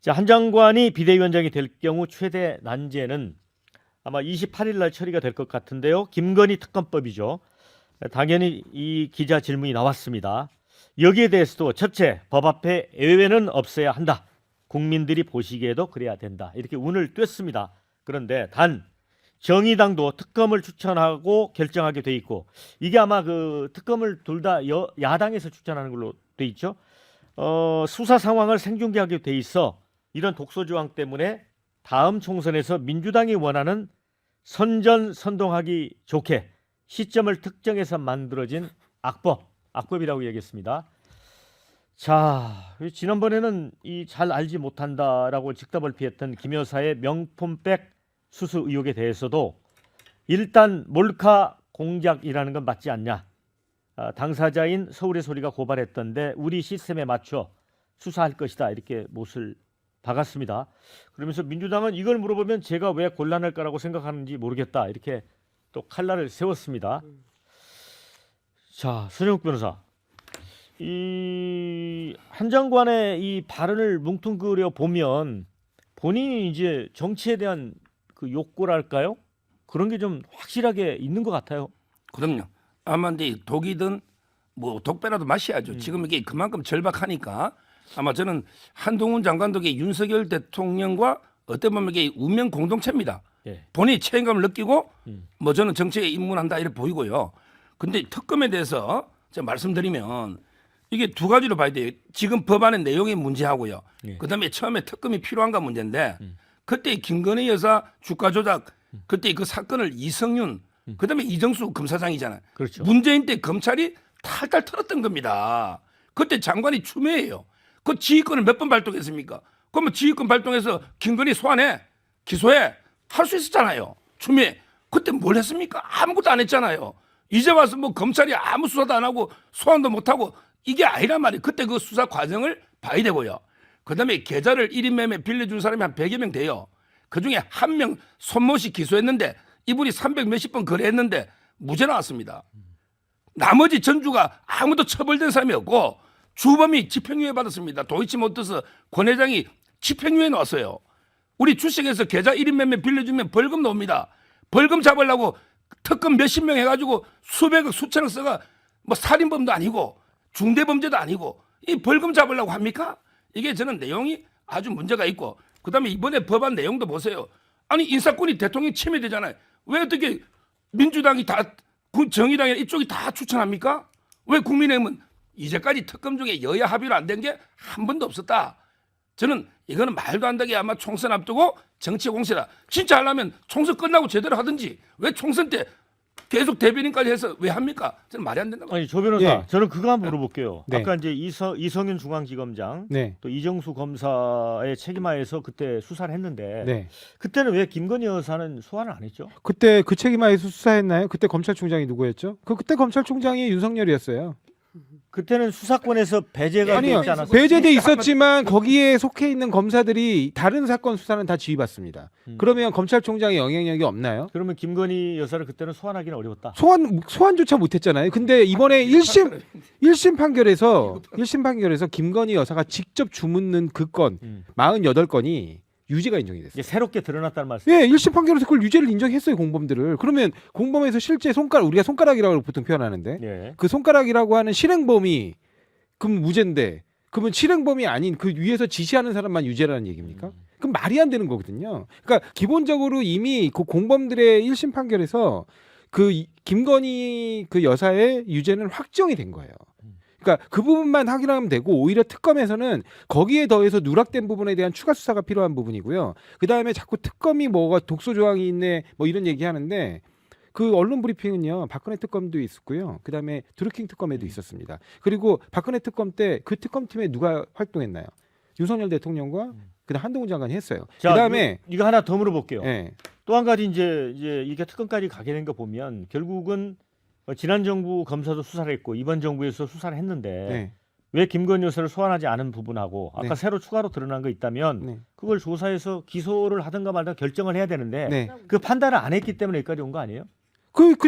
자, 한 장관이 비대위원장이 될 경우 최대 난제는 아마 28일 날 처리가 될 것 같은데요. 김건희 특검법이죠. 당연히 이 기자 질문이 나왔습니다. 여기에 대해서도 첫째, 법 앞에 예외는 없어야 한다. 국민들이 보시기에도 그래야 된다. 이렇게 운을 뗐습니다. 그런데 단 정의당도 특검을 추천하고 결정하게 돼 있고, 이게 아마 그 특검을 둘 다 야당에서 추천하는 걸로 돼 있죠. 수사 상황을 생중계하게 돼 있어 이런 독소조항 때문에 다음 총선에서 민주당이 원하는 선전선동하기 좋게 시점을 특정해서 만들어진 악법이라고 얘기했습니다. 자, 지난번에는 이 잘 알지 못한다라고 즉답을 피했던 김 여사의 명품백 수수 의혹에 대해서도 일단 몰카 공작이라는 건 맞지 않냐. 당사자인 서울의 소리가 고발했던데 우리 시스템에 맞춰 수사할 것이다. 이렇게 못을 박았습니다. 그러면서 민주당은 이걸 물어보면 제가 왜 곤란할 거라고 생각하는지 모르겠다. 이렇게 또 칼날을 세웠습니다. 자, 손영욱 변호사. 이 한 장관의 이 발언을 뭉뚱그려 보면 본인이 이제 정치에 대한 그 욕구랄까요? 그런 게 좀 확실하게 있는 것 같아요. 그럼요. 아마 근데 독이든 뭐 독배라도 마셔야죠. 지금 이게 그만큼 절박하니까 아마 저는 한동훈 장관도 윤석열 대통령과 어떤 보면 이게 운명 공동체입니다. 예. 본인이 책임감을 느끼고 뭐 저는 정치에 입문한다 이렇게 보이고요. 근데 특검에 대해서 제가 말씀드리면 이게 두 가지로 봐야 돼요. 지금 법안의 내용의 문제하고요. 예. 그다음에 처음에 특검이 필요한가 문제인데 그때 김건희 여사 주가 조작 그때 그 사건을 이성윤 그다음에 이정수 검사장이잖아요. 그렇죠. 문재인 때 검찰이 탈탈 털었던 겁니다. 그때 장관이 추미애예요. 그 지휘권을 몇 번 발동했습니까? 그러면 지휘권 발동해서 김건희 소환해 기소해 할 수 있었잖아요. 추미애 그때 뭘 했습니까? 아무것도 안 했잖아요. 이제 와서 뭐 검찰이 아무 수사도 안 하고 소환도 못 하고 이게 아니란 말이에요. 그때 그 수사 과정을 봐야 되고요. 그다음에 계좌를 1인 매매 빌려준 사람이 한 100여 명 돼요. 그중에 한 명 손모씨 기소했는데 이분이 300 몇십 번 거래했는데 무죄 나왔습니다. 나머지 전주가 아무도 처벌된 사람이 없고 주범이 집행유예 받았습니다. 도이치모터스 권 회장이 집행유예 나왔어요. 우리 주식에서 계좌 1인 매매 빌려주면 벌금 나옵니다. 벌금 잡으려고 특검 몇십 명 해가지고 수백억 수천억 써가 뭐 살인범도 아니고 중대범죄도 아니고 이 벌금 잡으려고 합니까? 이게 저는 내용이 아주 문제가 있고 그다음에 이번에 법안 내용도 보세요. 아니 인사권이 대통령 침해되잖아요. 왜 어떻게 민주당이 다 정의당이나 이쪽이 다 추천합니까? 왜 국민의힘은 이제까지 특검 중에 여야 합의로 안 된 게 한 번도 없었다. 저는 이거는 말도 안 되게 아마 총선 앞두고 정치 공세다. 진짜 하려면 총선 끝나고 제대로 하든지 왜 총선 때 계속 대변인까지 해서 왜 합니까? 저는 말이 안 된다고. 아니 조 변호사, 예. 저는 그거 한번 물어볼게요. 네. 아까 이제 이성윤 중앙지검장, 네. 또 이정수 검사의 책임하에서 그때 수사를 했는데 네. 그때는 왜 김건희 여사는 소환을 안 했죠? 그때 그 책임하에서 수사했나요? 그때 검찰총장이 누구였죠? 그때 검찰총장이 윤석열이었어요. 그때는 수사권에서 배제가 아니요. 되지 않았어요? 배제돼 있었지만 거기에 속해 있는 검사들이 다른 사건 수사는 다 지휘받습니다. 그러면 검찰총장의 영향력이 없나요? 그러면 김건희 여사를 그때는 소환하기는 어려웠다. 소환조차 못했잖아요. 근데 이번에 1심 판결에서 김건희 여사가 직접 주묻는 그 건 48건이 유죄가 인정이 됐어요. 이제 새롭게 드러났다는 말씀. 예, 1심 판결에서 그걸 유죄를 인정했어요, 공범들을. 그러면 공범에서 실제 우리가 손가락이라고 보통 표현하는데 예. 그 손가락이라고 하는 실행범이 그럼 무죄인데 그러면 실행범이 아닌 그 위에서 지시하는 사람만 유죄라는 얘기입니까? 그럼 말이 안 되는 거거든요. 그러니까 기본적으로 이미 그 공범들의 1심 판결에서 그 김건희 그 여사의 유죄는 확정이 된 거예요. 그러니까 그 부분만 확인하면 되고 오히려 특검에서는 거기에 더해서 누락된 부분에 대한 추가 수사가 필요한 부분이고요. 그다음에 자꾸 특검이 뭐가 독소 조항이 있네 뭐 이런 얘기하는데 그 언론 브리핑은요. 박근혜 특검도 있었고요. 그다음에 드루킹 특검에도 있었습니다. 그리고 박근혜 특검 때 그 특검팀에 누가 활동했나요? 윤석열 대통령과 그다음 한동훈 장관이 했어요. 자, 그다음에 이거 하나 더 물어볼게요. 예. 또 한 가지 이제 이게 특검까지 가게 된 거 보면 결국은 지난 정부 검사도 수사를 했고 이번 정부에서 수사를 했는데 네. 왜 김건희 여사를 소환하지 않은 부분하고 아까 네. 새로 추가로 드러난 거 있다면 네. 그걸 조사해서 기소를 하든가 말든가 결정을 해야 되는데 네. 그 판단을 안 했기 때문에 여기까지 온 거 아니에요?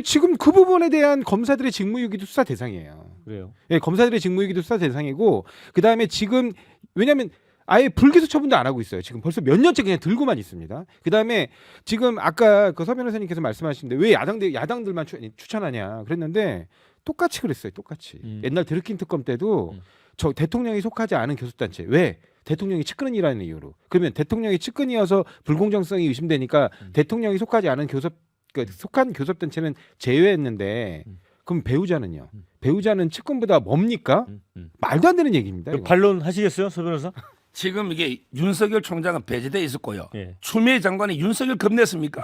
지금 그 부분에 대한 검사들의 직무유기도 수사 대상이에요. 그래요. 예, 검사들의 직무유기도 수사 대상이고 그다음에 지금 왜냐하면 아예 불기소 처분도 안 하고 있어요. 지금 벌써 몇 년째 그냥 들고만 있습니다. 그다음에 지금 아까 그 서 변호사님께서 말씀하시는데 왜 야당들만 추천하냐 그랬는데 똑같이 그랬어요. 똑같이. 옛날 드루킹 특검 때도 저 대통령이 속하지 않은 교섭단체 왜 대통령이 측근이라는 이유로 그러면 대통령이 측근이어서 불공정성이 의심되니까 대통령이 속하지 않은 속한 교섭단체는 제외했는데 그럼 배우자는요? 배우자는 측근보다 뭡니까? 말도 안 되는 얘기입니다. 이거. 반론하시겠어요, 서 변호사? 지금 이게 윤석열 총장은 배제돼 있었고요. 예. 추미애 장관이 윤석열 겁냈습니까?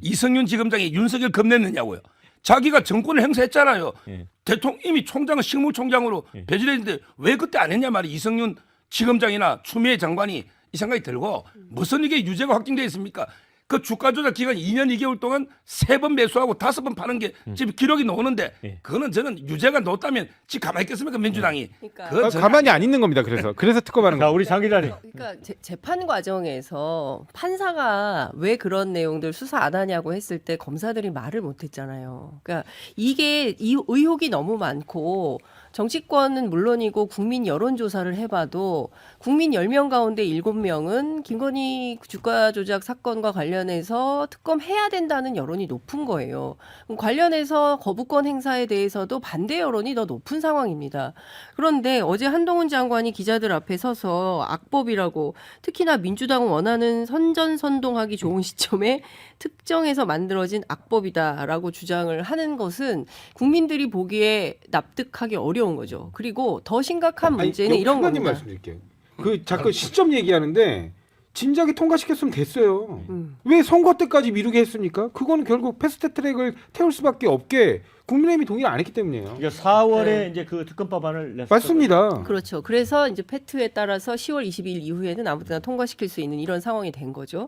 이성윤 지검장이 윤석열 겁냈느냐고요. 자기가 정권을 행사했잖아요. 예. 대통령 이미 총장은 식무총장으로 예. 배제돼 있는데 왜 그때 안 했냐 말이 이성윤 지검장이나 추미애 장관이 이 생각이 들고 무슨 이게 유죄가 확정돼 있습니까? 그 주가 조작 기간 2년 2개월 동안 3번 매수하고 5번 파는 게 지금 기록이 나오는데 예. 그거는 저는 유죄가 나왔다면 지금 가만히 있겠습니까 민주당이? 그러니까. 그건 저는 가만히 안 있는 겁니다. 그래서 특검하는 자, 거. 우리 장 기자님. 그러니까 재판 과정에서 판사가 왜 그런 내용들 수사 안 하냐고 했을 때 검사들이 말을 못 했잖아요. 그러니까 이게 이 의혹이 너무 많고 정치권은 물론이고 국민 여론조사를 해봐도 국민 10명 가운데 7명은 김건희 주가 조작 사건과 관련해서 특검해야 된다는 여론이 높은 거예요. 그럼 관련해서 거부권 행사에 대해서도 반대 여론이 더 높은 상황입니다. 그런데 어제 한동훈 장관이 기자들 앞에 서서 악법이라고 특히나 민주당은 원하는 선전선동하기 좋은 시점에 특정해서 만들어진 악법이다라고 주장을 하는 것은 국민들이 보기에 납득하기 어려운 거죠. 그리고 더 심각한 문제는 이런 겁니다. 말씀드릴게요. 그 자꾸 시점 얘기하는데 진작에 통과시켰으면 됐어요. 왜 선거 때까지 미루게 했습니까? 그거는 결국 패스트트랙을 태울 수밖에 없게 국민의힘이 동의를 안 했기 때문이에요. 그러니까 4월에 네. 이제 그 특검법안을 냈어요. 맞습니다. 그렇죠. 그래서 이제 패트에 따라서 10월 22일 이후에는 아무데나 통과시킬 수 있는 이런 상황이 된 거죠.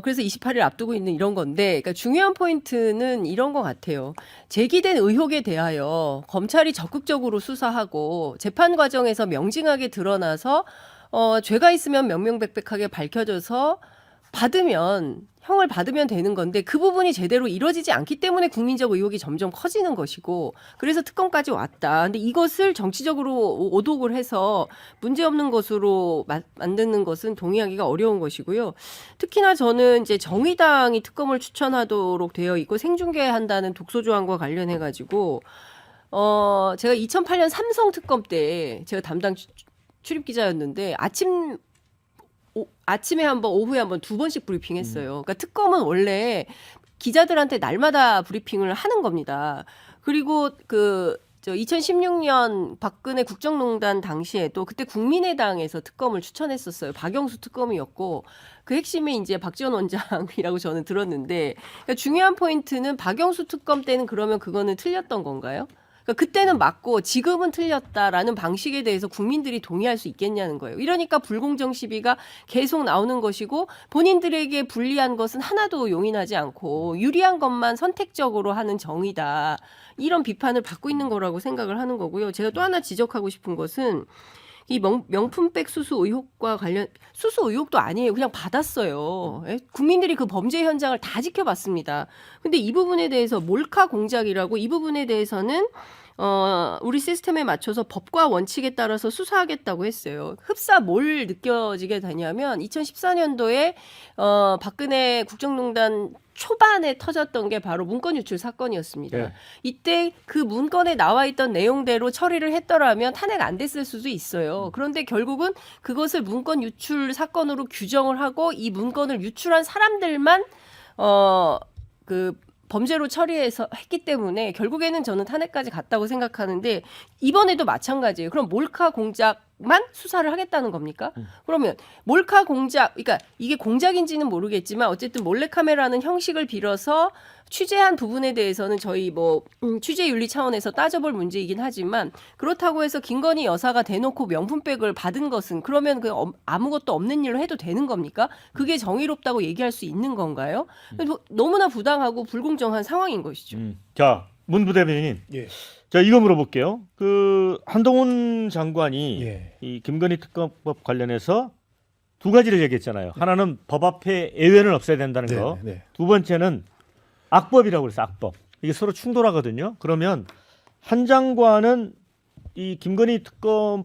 그래서 28일 앞두고 있는 이런 건데, 그러니까 중요한 포인트는 이런 것 같아요. 제기된 의혹에 대하여 검찰이 적극적으로 수사하고 재판 과정에서 명징하게 드러나서 죄가 있으면 명명백백하게 밝혀져서 형을 받으면 되는 건데 그 부분이 제대로 이루어지지 않기 때문에 국민적 의혹이 점점 커지는 것이고 그래서 특검까지 왔다. 근데 이것을 정치적으로 오독을 해서 문제없는 것으로 만드는 것은 동의하기가 어려운 것이고요. 특히나 저는 이제 정의당이 특검을 추천하도록 되어 있고 생중계한다는 독소조항과 관련해 가지고 제가 2008년 삼성 특검 때 제가 담당 출입 기자였는데 아침에 한 번, 오후에 한 번, 2번씩 브리핑했어요. 그러니까 특검은 원래 기자들한테 날마다 브리핑을 하는 겁니다. 그리고 2016년 박근혜 국정농단 당시에도 그때 국민의당에서 특검을 추천했었어요. 박영수 특검이었고 그 핵심이 이제 박지원 원장이라고 저는 들었는데 그러니까 중요한 포인트는 박영수 특검 때는 그러면 그거는 틀렸던 건가요? 그러니까 그때는 맞고 지금은 틀렸다라는 방식에 대해서 국민들이 동의할 수 있겠냐는 거예요. 이러니까 불공정 시비가 계속 나오는 것이고 본인들에게 불리한 것은 하나도 용인하지 않고 유리한 것만 선택적으로 하는 정의다. 이런 비판을 받고 있는 거라고 생각을 하는 거고요. 제가 또 하나 지적하고 싶은 것은 이 명품백 수수 의혹과 관련 수수 의혹도 아니에요. 그냥 받았어요. 국민들이 그 범죄 현장을 다 지켜봤습니다. 근데 이 부분에 대해서 몰카 공작이라고 이 부분에 대해서는 우리 시스템에 맞춰서 법과 원칙에 따라서 수사하겠다고 했어요. 흡사 뭘 느껴지게 되냐면 2014년도에 박근혜 국정농단 초반에 터졌던 게 바로 문건 유출 사건이었습니다. 네. 이때 그 문건에 나와 있던 내용대로 처리를 했더라면 탄핵 안 됐을 수도 있어요. 그런데 결국은 그것을 문건 유출 사건으로 규정을 하고 이 문건을 유출한 사람들만 범죄로 처리해서 했기 때문에 결국에는 저는 탄핵까지 갔다고 생각하는데 이번에도 마찬가지예요. 그럼 몰카 공작만 수사를 하겠다는 겁니까? 그러면 몰카 공작, 그러니까 이게 공작인지는 모르겠지만 어쨌든 몰래카메라는 형식을 빌어서 취재한 부분에 대해서는 저희 취재윤리 차원에서 따져볼 문제이긴 하지만 그렇다고 해서 김건희 여사가 대놓고 명품백을 받은 것은 그러면 아무것도 없는 일로 해도 되는 겁니까? 그게 정의롭다고 얘기할 수 있는 건가요? 너무나 부당하고 불공정한 상황인 것이죠. 자, 문 부대변인. 예. 자, 이거 물어볼게요. 그 한동훈 장관이 예. 이 김건희 특검법 관련해서 두 가지를 얘기했잖아요. 하나는 법 앞에 예외는 없어야 된다는 거. 네. 두 번째는 악법이라고 그랬어. 악법. 이게 서로 충돌하거든요. 그러면 한 장관은 이 김건희 특검이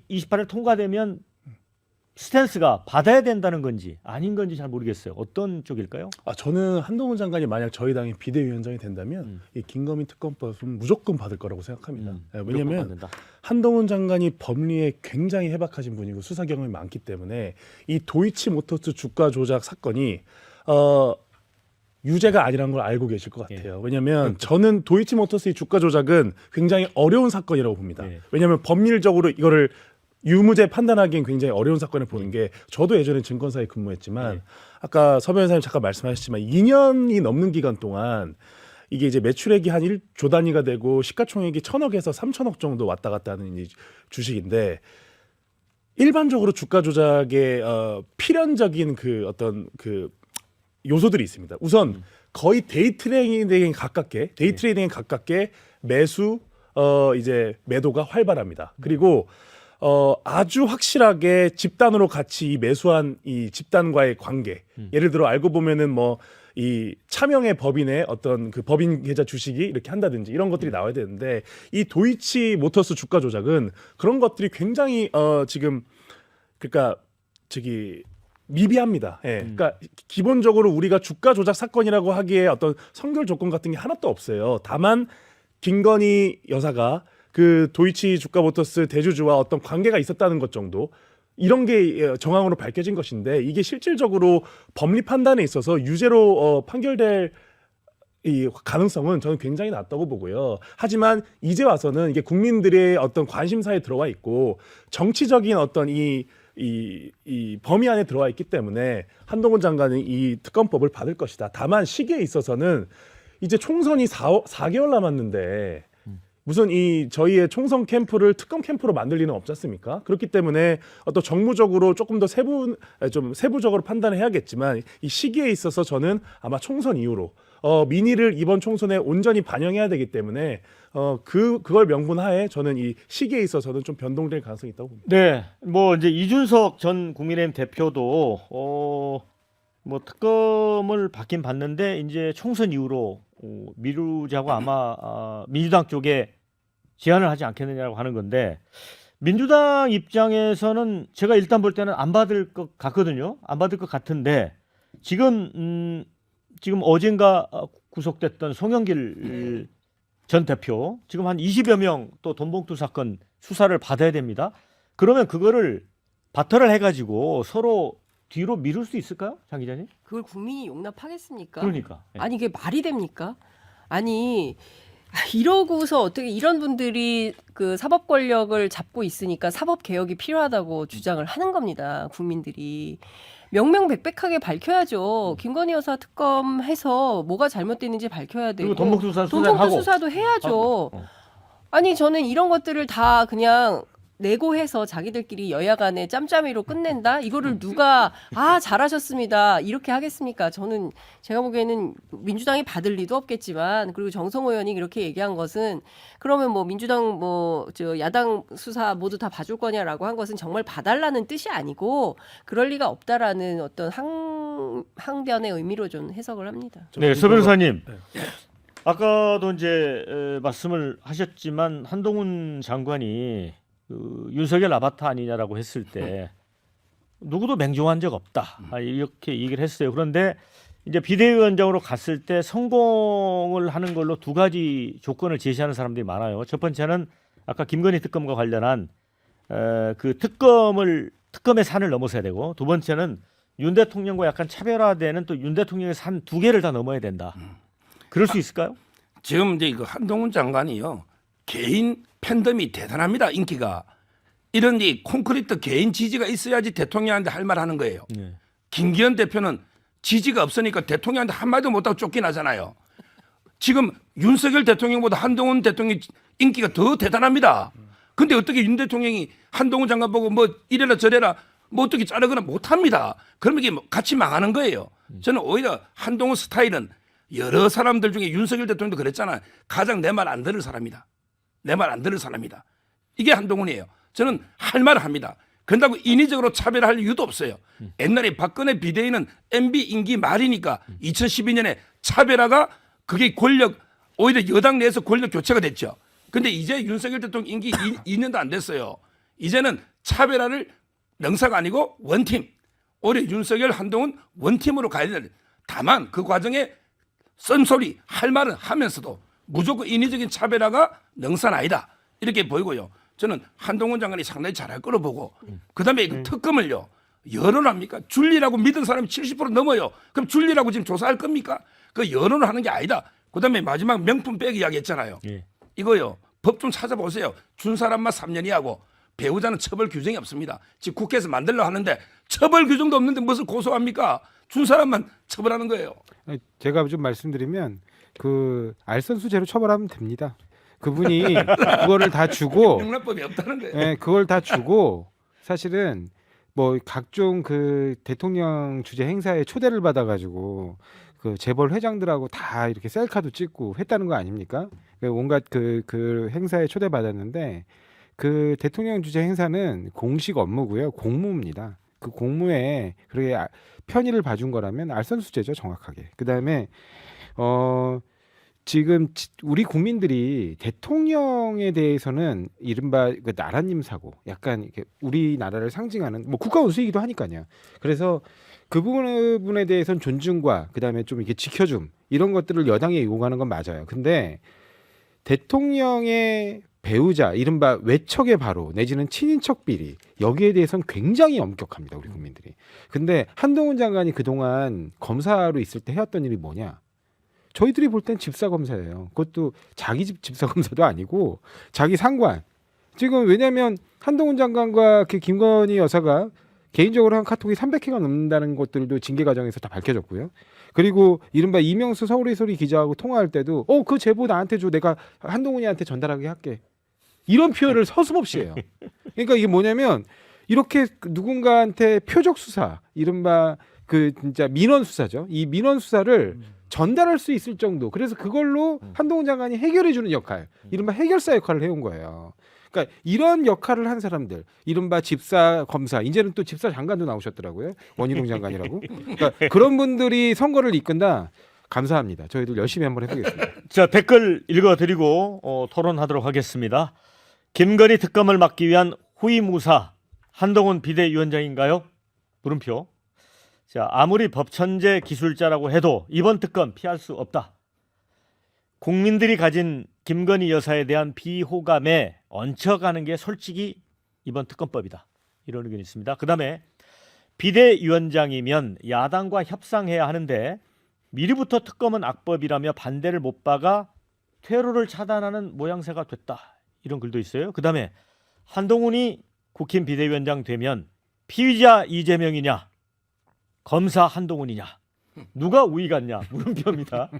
28일 통과되면 스탠스가 받아야 된다는 건지 아닌 건지 잘 모르겠어요. 어떤 쪽일까요? 저는 한동훈 장관이 만약 저희 당의 비대위원장이 된다면 이 김건희 특검법은 무조건 받을 거라고 생각합니다. 무조건 왜냐하면 받는다. 한동훈 장관이 법리에 굉장히 해박하신 분이고 수사 경험이 많기 때문에 이 도이치모터스 주가 조작 사건이 유죄가 아니라는 걸 알고 계실 것 같아요. 왜냐하면 저는 도이치모터스의 주가 조작은 굉장히 어려운 사건이라고 봅니다. 네. 왜냐하면 법률적으로 이거를 유무죄 판단하기엔 굉장히 어려운 사건을 보는 게 저도 예전에 증권사에 근무했지만 아까 서 변호사님 잠깐 말씀하셨지만 2년이 넘는 기간 동안 이게 이제 매출액이 한 1조 단위가 되고 시가총액이 1,000억에서 3,000억 정도 왔다 갔다 하는 이 주식인데 일반적으로 주가 조작의 필연적인 그 어떤 그 요소들이 있습니다. 우선 거의 데이 트레이딩에 가깝게 매수 이제 매도가 활발합니다. 그리고 아주 확실하게 집단으로 같이 이 매수한 이 집단과의 관계. 예를 들어 알고 보면은 뭐 이 차명의 법인의 어떤 그 법인 계좌 주식이 이렇게 한다든지 이런 것들이 나와야 되는데 이 도이치 모터스 주가 조작은 그런 것들이 굉장히 지금 그러니까 미비합니다. 예. 그러니까 기본적으로 우리가 주가 조작 사건이라고 하기에 어떤 선결 조건 같은 게 하나도 없어요. 다만 김건희 여사가 그 도이치 주가 모터스 대주주와 어떤 관계가 있었다는 것 정도 이런 게 정황으로 밝혀진 것인데 이게 실질적으로 법리 판단에 있어서 유죄로 판결될 이 가능성은 저는 굉장히 낮다고 보고요. 하지만 이제 와서는 이게 국민들의 어떤 관심사에 들어와 있고 정치적인 어떤 이 범위 안에 들어와 있기 때문에 한동훈 장관은 이 특검법을 받을 것이다. 다만 시기에 있어서는 이제 총선이 4개월 남았는데 무슨 이 저희의 총선 캠프를 특검 캠프로 만들 리는 없지 않습니까? 그렇기 때문에 어떤 정무적으로 조금 더 세부적으로 판단을 해야겠지만 이 시기에 있어서 저는 아마 총선 이후로 민의를 이번 총선에 온전히 반영해야 되기 때문에 그걸 명분하에 저는 이 시기에 있어서는 좀 변동될 가능성이 있다고 봅니다. 네, 뭐 이제 이준석 전 국민의힘 대표도 뭐 특검을 받긴 받는데 이제 총선 이후로 미루자고 아마 민주당 쪽에 제안을 하지 않겠느냐고 하는 건데 민주당 입장에서는 제가 일단 볼 때는 안 받을 것 같거든요. 안 받을 것 같은데 지금 어젠가 구속됐던 송영길 전 대표 지금 한 20여 명 또 돈봉투 사건 수사를 받아야 됩니다. 그러면 그거를 바터를 해가지고 서로 뒤로 미룰 수 있을까요, 장 기자님? 그걸 국민이 용납하겠습니까? 그러니까. 예. 아니 이게 말이 됩니까? 아니 이러고서 어떻게 이런 분들이 그 사법 권력을 잡고 있으니까 사법 개혁이 필요하다고 주장을 하는 겁니다. 국민들이 명명백백하게 밝혀야죠. 김건희 여사 특검해서 뭐가 잘못됐는지 밝혀야 되고 그리고 돈봉투 수사 돈봉투 수사도 해야죠. 아니 저는 이런 것들을 다 그냥 내고해서 자기들끼리 여야 간에 짬짬이로 끝낸다? 이거를 누가 잘하셨습니다. 이렇게 하겠습니까? 저는 제가 보기에는 민주당이 받을 리도 없겠지만 그리고 정성호 의원이 이렇게 얘기한 것은 그러면 뭐 민주당 야당 수사 모두 다 봐줄 거냐라고 한 것은 정말 봐달라는 뜻이 아니고 그럴 리가 없다라는 어떤 항변의 의미로 좀 해석을 합니다. 네, 서 변호사님. 아까도 이제 말씀을 하셨지만 한동훈 장관이 윤석열 아바타 아니냐라고 했을 때 누구도 맹종한 적 없다 이렇게 얘기를 했어요. 그런데 이제 비대위원장으로 갔을 때 성공을 하는 걸로 두 가지 조건을 제시하는 사람들이 많아요. 첫 번째는 아까 김건희 특검과 관련한 그 특검의 산을 넘어서야 되고 두 번째는 윤 대통령과 약간 차별화되는 또 윤 대통령의 산 두 개를 다 넘어야 된다. 그럴 수 있을까요? 지금 이제 이거 한동훈 장관이요 개인 팬덤이 대단합니다. 인기가 이런 이 콘크리트 개인 지지가 있어야지 대통령한테 할 말 하는 거예요. 네. 김기현 대표는 지지가 없으니까 대통령한테 한마디도 못하고 쫓겨나잖아요. 지금 윤석열 대통령보다 한동훈 대통령 인기가 더 대단합니다. 근데 어떻게 윤 대통령이 한동훈 장관 보고 뭐 이래라 저래라 뭐 어떻게 자르거나 못합니다. 그러면 이게 같이 망하는 거예요. 저는 오히려 한동훈 스타일은 여러 사람들 중에 윤석열 대통령도 그랬잖아요. 가장 내 말 안 들을 사람이다. 내 말 안 들을 사람이다. 이게 한동훈이에요. 저는 할 말을 합니다. 그런다고 인위적으로 차별할 이유도 없어요. 옛날에 박근혜 비대위는 MB 임기 말이니까 2012년에 차별화가 그게 오히려 여당 내에서 권력 교체가 됐죠. 근데 이제 윤석열 대통령 임기 2년도 안 됐어요. 이제는 차별화를 능사가 아니고 원팀. 올해 윤석열, 한동훈 원팀으로 가야 돼. 다만 그 과정에 쓴소리 할 말은 하면서도 무조건 인위적인 차별화가 능사는 아니다. 이렇게 보이고요. 저는 한동훈 장관이 상당히 잘할 거로 보고 그다음에 그 특검을요. 여론합니까? 줄리라고 믿은 사람이 70% 넘어요. 그럼 줄리라고 지금 조사할 겁니까? 그 여론을 하는 게 아니다. 그다음에 마지막 명품 백 이야기 했잖아요. 예. 이거요. 법 좀 찾아보세요. 준 사람만 3년 이하고 배우자는 처벌 규정이 없습니다. 지금 국회에서 만들려고 하는데 처벌 규정도 없는데 무슨 고소합니까? 준 사람만 처벌하는 거예요. 제가 좀 말씀드리면 그 알선수재로 처벌하면 됩니다. 그분이 그거를 다 주고 명랑법이 없다는 거예요. 예, 그걸 다 주고 사실은 뭐 각종 그 대통령 주재 행사에 초대를 받아가지고 그 재벌 회장들하고 다 이렇게 셀카도 찍고 했다는 거 아닙니까? 그 온갖 그 행사에 초대 받았는데 그 대통령 주재 행사는 공식 업무고요, 공무입니다. 그 공무에 그렇게 편의를 봐준 거라면 알선수재죠, 정확하게. 그 다음에 지금 우리 국민들이 대통령에 대해서는 이른바 그 나라님 사고, 약간 이렇게 우리나라를 상징하는 뭐 국가 원수이기도 하니까요. 그래서 그 부분에 대해서는 존중과 그다음에 좀 이렇게 지켜줌 이런 것들을 여당에 요구하는 건 맞아요. 근데 대통령의 배우자, 이른바 외척의 바로 내지는 친인척 비리, 여기에 대해서는 굉장히 엄격합니다, 우리 국민들이. 근데 한동훈 장관이 그동안 검사로 있을 때 해왔던 일이 뭐냐? 저희들이 볼 땐 집사 검사예요. 그것도 자기 집 집사 검사도 아니고 자기 상관. 지금 왜냐하면 한동훈 장관과 그 김건희 여사가 개인적으로 한 카톡이 300회가 넘는다는 것들도 징계 과정에서 다 밝혀졌고요. 그리고 이른바 이명수 서울의 소리 기자하고 통화할 때도 그 제보 나한테 줘, 내가 한동훈이한테 전달하게 할게. 이런 표현을 서슴없이 해요. 그러니까 이게 뭐냐면 이렇게 누군가한테 표적 수사, 이른바 그 진짜 민원 수사죠. 이 민원 수사를 전달할 수 있을 정도. 그래서 그걸로 한동훈 장관이 해결해 주는 역할, 이른바 해결사 역할을 해온 거예요. 그러니까 이런 역할을 한 사람들, 이른바 집사 검사, 이제는 또 집사 장관도 나오셨더라고요. 원희룡 장관이라고. 그러니까 그런 분들이 선거를 이끈다. 감사합니다. 저희들 열심히 한번 해보겠습니다. 자, 댓글 읽어드리고 토론하도록 하겠습니다. 김건희 특검을 막기 위한 후임무사 한동훈 비대위원장인가요? 물음표. 자, 아무리 법천재 기술자라고 해도 이번 특검 피할 수 없다. 국민들이 가진 김건희 여사에 대한 비호감에 얹혀가는 게 솔직히 이번 특검법이다. 이런 의견이 있습니다. 그 다음에 비대위원장이면 야당과 협상해야 하는데 미리부터 특검은 악법이라며 반대를 못 박아 퇴로를 차단하는 모양새가 됐다. 이런 글도 있어요. 그 다음에 한동훈이 국힘 비대위원장 되면 피의자 이재명이냐 검사 한동훈이냐 누가 우위 같냐 물음표입니다.